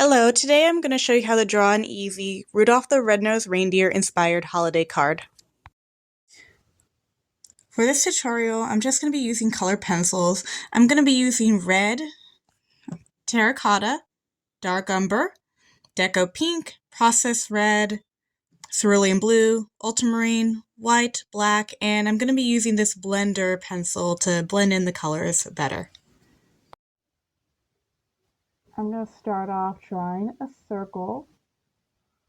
Hello, today I'm going to show you how to draw an easy Rudolph the Red-Nosed Reindeer inspired holiday card. For this tutorial, I'm just going to be using colored pencils. I'm going to be using red, terracotta, dark umber, deco pink, processed red, cerulean blue, ultramarine, white, black, and I'm going to be using this blender pencil to blend in the colors better. I'm going to start off drawing a circle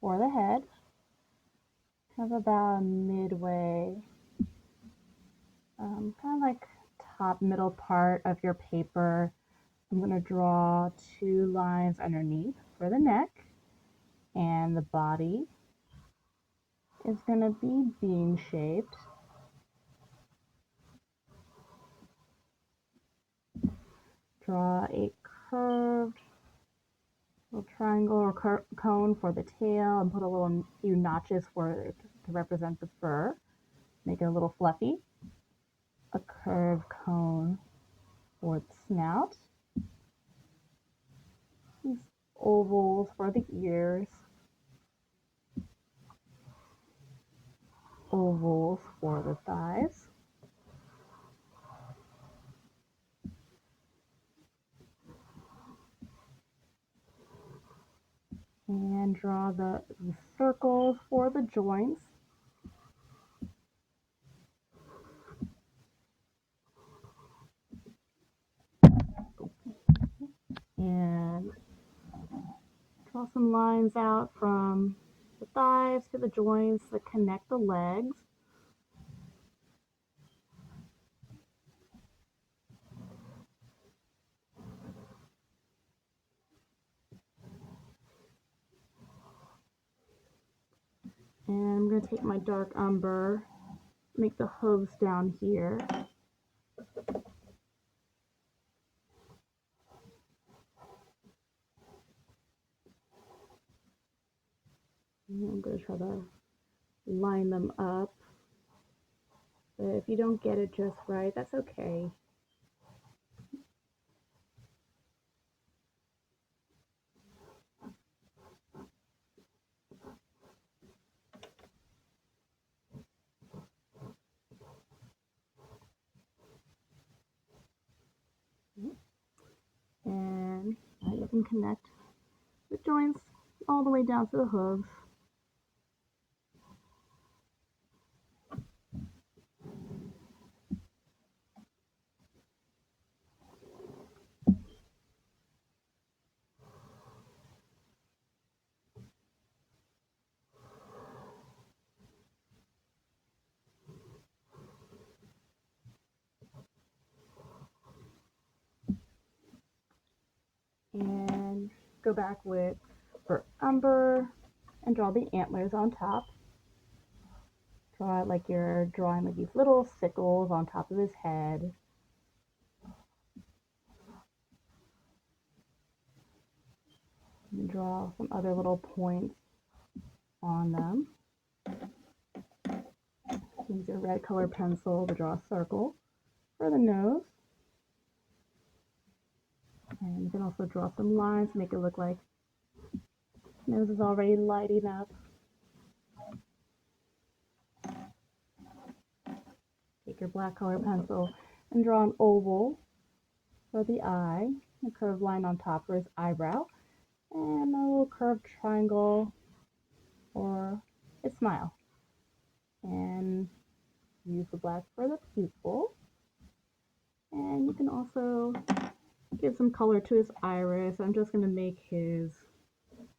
for the head, kind of about midway, kind of like top middle part of your paper. I'm going to draw two lines underneath for the neck, and the body is going to be bean shaped. Draw a curved little triangle or cone for the tail, and put a few notches for it to represent the fur. Make it a little fluffy. A curved cone for the snout. These ovals for the ears. Ovals for the thighs. And draw the circles for the joints. And draw some lines out from the thighs to the joints that connect the legs. And I'm going to take my dark umber, make the hooves down here. And I'm going to try to line them up. But if you don't get it just right, that's okay. And you can connect the joints all the way down to the hooves. And go back for umber and draw the antlers on top. Draw it like you're drawing like these little sickles on top of his head. And draw some other little points on them. Use your red color pencil to draw a circle for the nose. And you can also draw some lines to make it look like the nose is already lighting up. Take your black color pencil and draw an oval for the eye, a curved line on top for his eyebrow, and a little curved triangle for his smile. And use the black for the pupil. And you can also give some color to his iris. I'm just going to make his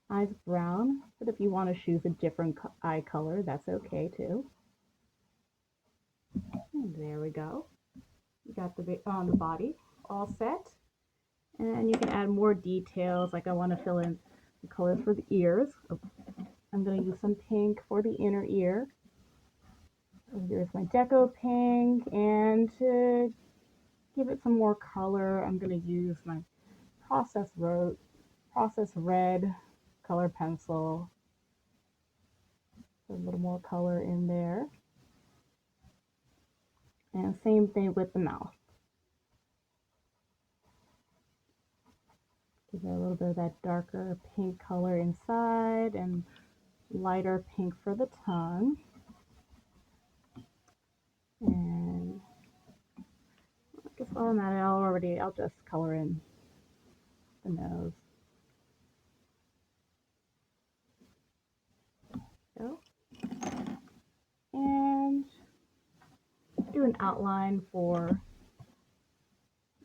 eyes brown, but if you want to choose a different eye color, that's okay too. And there we go. You got the body all set. And you can add more details, like I want to fill in the colors for the ears. I'm going to use some pink for the inner ear. Here's my deco pink, and to give it some more color, I'm going to use my processed red color pencil. Put a little more color in there. And same thing with the mouth. Give it a little bit of that darker pink color inside and lighter pink for the tongue. And I guess while I'm at it, I'll just color in the nose. So, and do an outline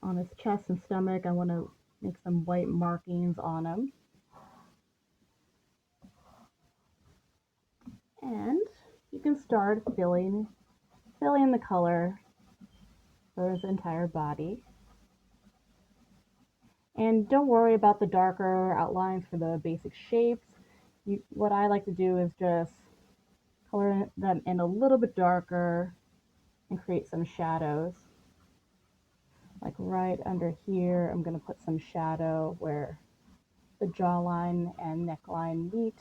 on his chest and stomach. I want to make some white markings on him. And you can start filling the color for his entire body. And don't worry about the darker outlines for the basic shapes. What I like to do is just color them in a little bit darker and create some shadows. Like right under here, I'm going to put some shadow where the jawline and neckline meet.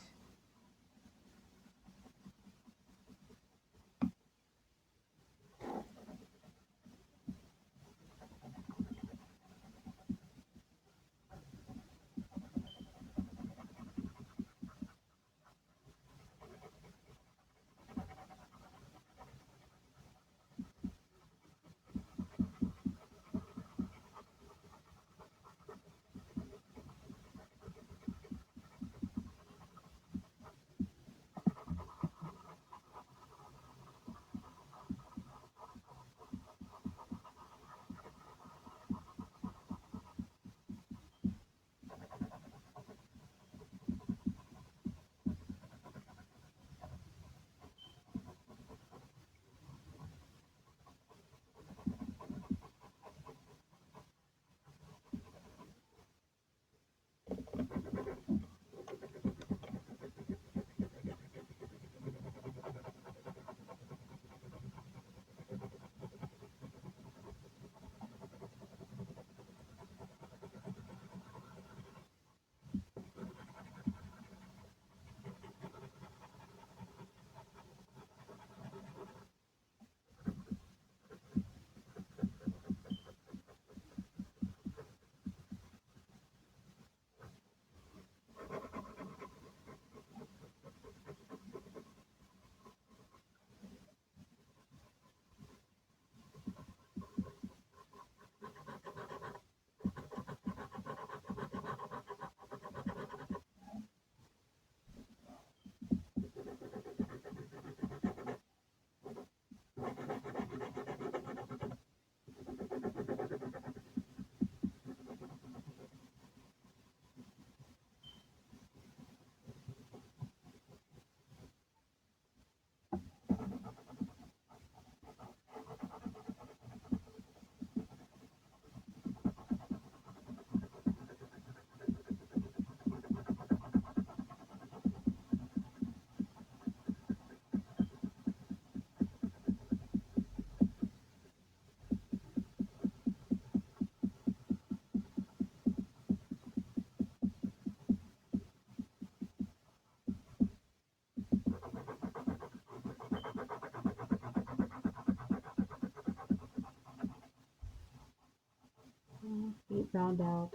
Round out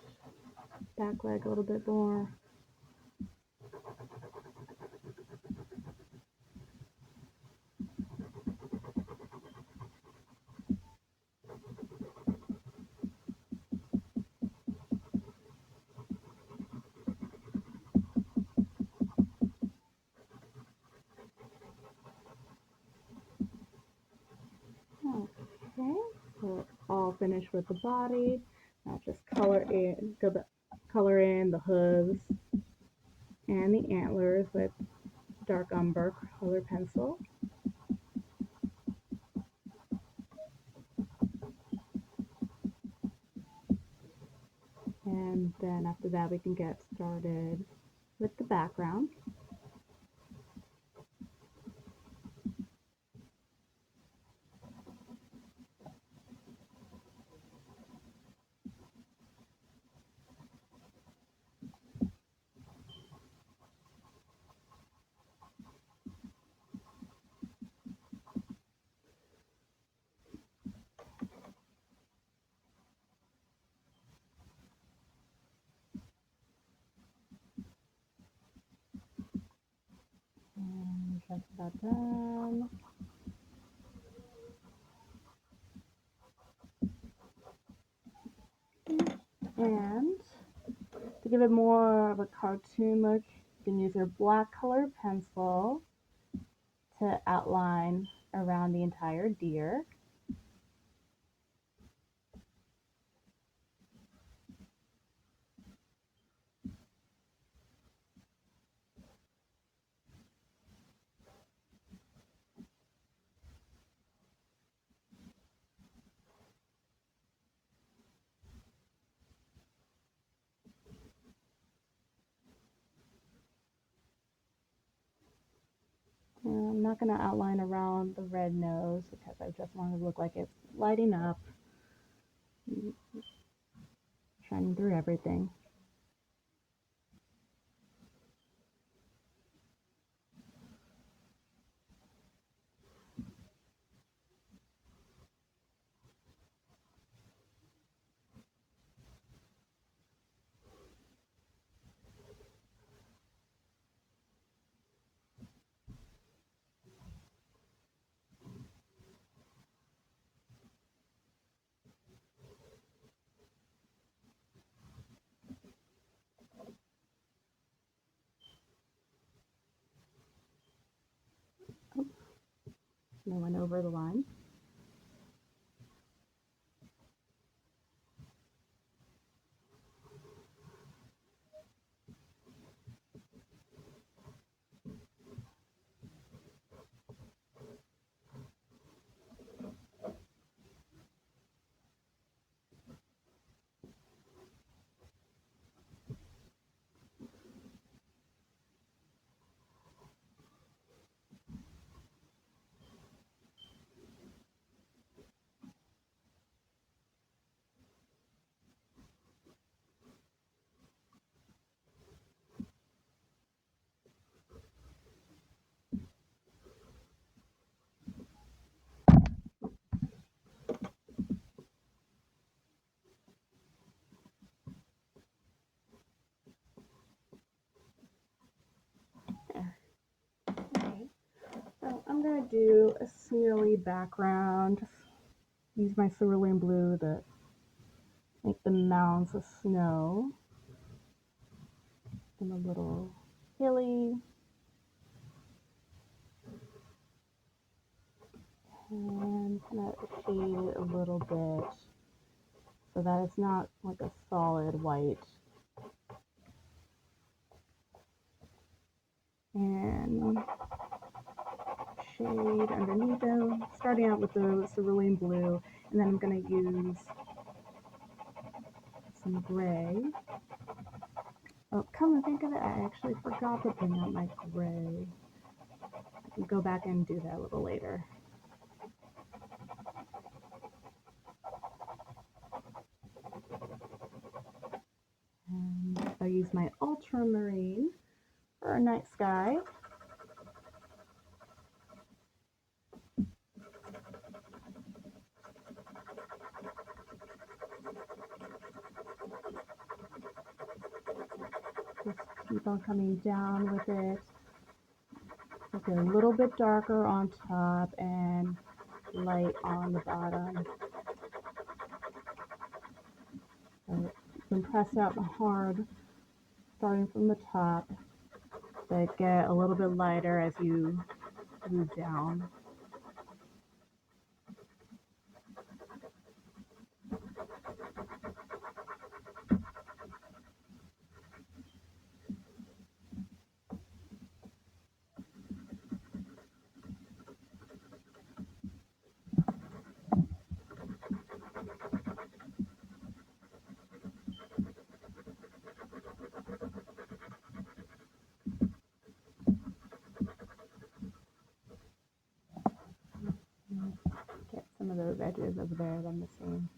back leg a little bit more. Okay, so all finished with the body. Now just color in the hooves and the antlers with dark umber color pencil. And then after that we can get started with the background. done. And to give it more of a cartoon look, you can use your black colored pencil to outline around the entire deer. And I'm not going to outline around the red nose because I just want it to look like it's lighting up, shining through everything. Oops, I went over the line. There. Okay. So I'm going to do a snowy background. Use my cerulean blue to make the mounds of snow and a little hilly. And kind of shade it a little bit so that it's not like a solid white. And shade underneath them, starting out with the cerulean blue, and then I'm going to use some gray. Oh, come to think of it, I actually forgot to bring out my gray. I can go back and do that a little later. And I'll use my ultramarine for a night sky. Just keep on coming down with it. Make it a little bit darker on top and light on the bottom. So you can press out hard starting from the top, but get a little bit lighter as you move down. Get some of those edges over there that I'm missing.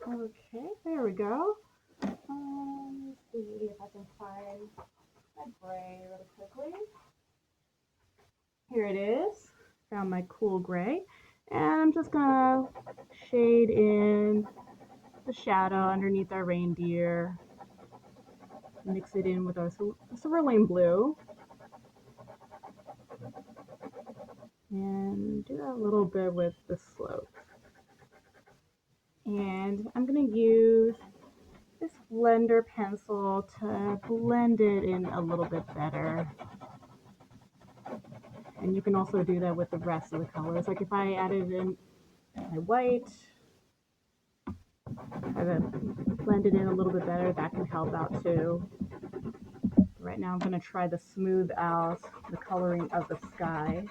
Okay, there we go. Let's see if I can find my gray really quickly. Here it is. Found my cool gray. And I'm just gonna shade in the shadow underneath our reindeer. Mix it in with our cerulean blue. And do that a little bit with the slope. And I'm gonna use this blender pencil to blend it in a little bit better. And you can also do that with the rest of the colors. Like if I added in my white, I blend it in a little bit better, that can help out too. Right now I'm going to try to smooth out the coloring of the sky.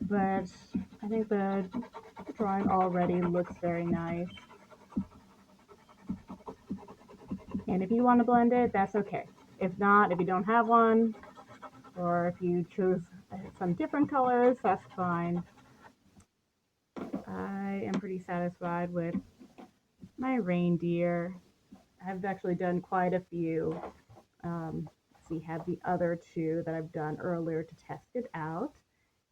But I think the drawing already looks very nice. And if you want to blend it, that's okay. If not, if you don't have one, or if you choose some different colors, that's fine. I am pretty satisfied with my reindeer. I've actually done quite a few. See, have the other two that I've done earlier to test it out.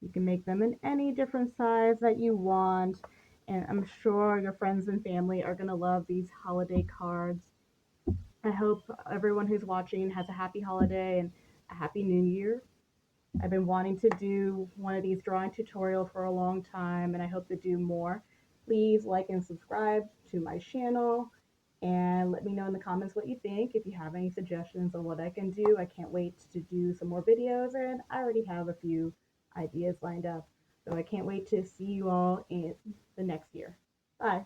You can make them in any different size that you want, and I'm sure your friends and family are going to love these holiday cards. I hope everyone who's watching has a happy holiday and a happy new year. I've been wanting to do one of these drawing tutorials for a long time, and I hope to do more. Please like and subscribe to my channel, and let me know in the comments what you think. If you have any suggestions on what I can do, I can't wait to do some more videos, and I already have a few ideas lined up. So I can't wait to see you all in the next year. Bye.